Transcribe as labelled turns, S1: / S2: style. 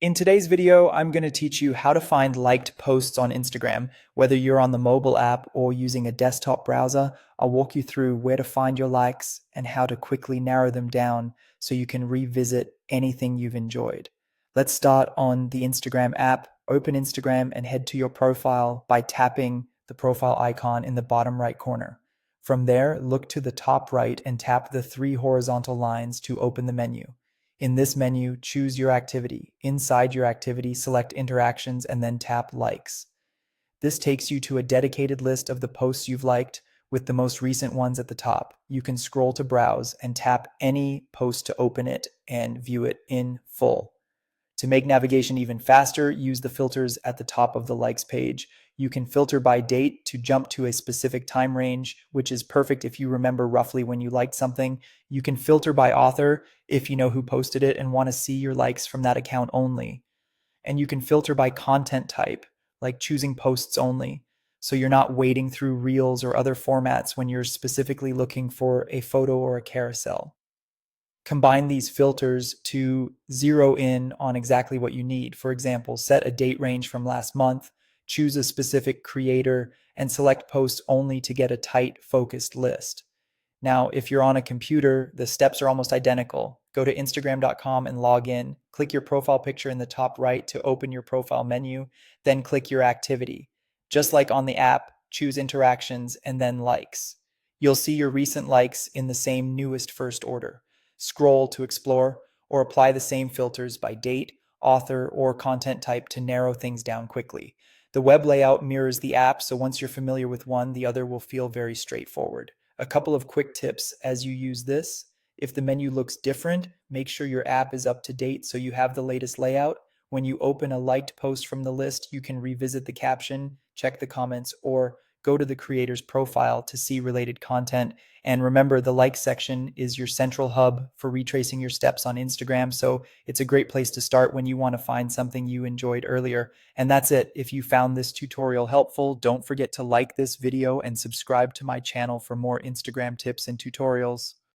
S1: In today's video, I'm going to teach you how to find liked posts on Instagram. Whether you're on the mobile app or using a desktop browser, I'll walk you through where to find your likes and how to quickly narrow them down so you can revisit anything you've enjoyed. Let's start on the Instagram app. Open Instagram and head to your profile by tapping the profile icon in the bottom right corner. From there, look to the top right and tap the three horizontal lines to open the menu. In this menu, choose your activity. Inside your activity, select interactions and then tap likes. This takes you to a dedicated list of the posts you've liked with the most recent ones at the top. You can scroll to browse and tap any post to open it and view it in full. To make navigation even faster, use the filters at the top of the likes page. You can filter by date to jump to a specific time range, which is perfect if you remember roughly when you liked something. You can filter by author if you know who posted it and want to see your likes from that account only. And you can filter by content type, like choosing posts only. So you're not wading through reels or other formats when you're specifically looking for a photo or a carousel. Combine these filters to zero in on exactly what you need. For example, set a date range from last month, choose a specific creator, and select posts only to get a tight, focused list. Now, if you're on a computer, the steps are almost identical. Go to Instagram.com and log in. Click your profile picture in the top right to open your profile menu, then click your activity. Just like on the app, choose interactions and then likes. You'll see your recent likes in the same newest first order. Scroll to explore, or apply the same filters by date, author, or content type to narrow things down quickly. The web layout mirrors the app, so once you're familiar with one, the other will feel very straightforward. A couple of quick tips as you use this. If the menu looks different, make sure your app is up to date so you have the latest layout. When you open a liked post from the list, you can revisit the caption, check the comments, or go to the creator's profile to see related content. And remember, the like section is your central hub for retracing your steps on Instagram. So it's a great place to start when you want to find something you enjoyed earlier. And that's it. If you found this tutorial helpful, don't forget to like this video and subscribe to my channel for more Instagram tips and tutorials.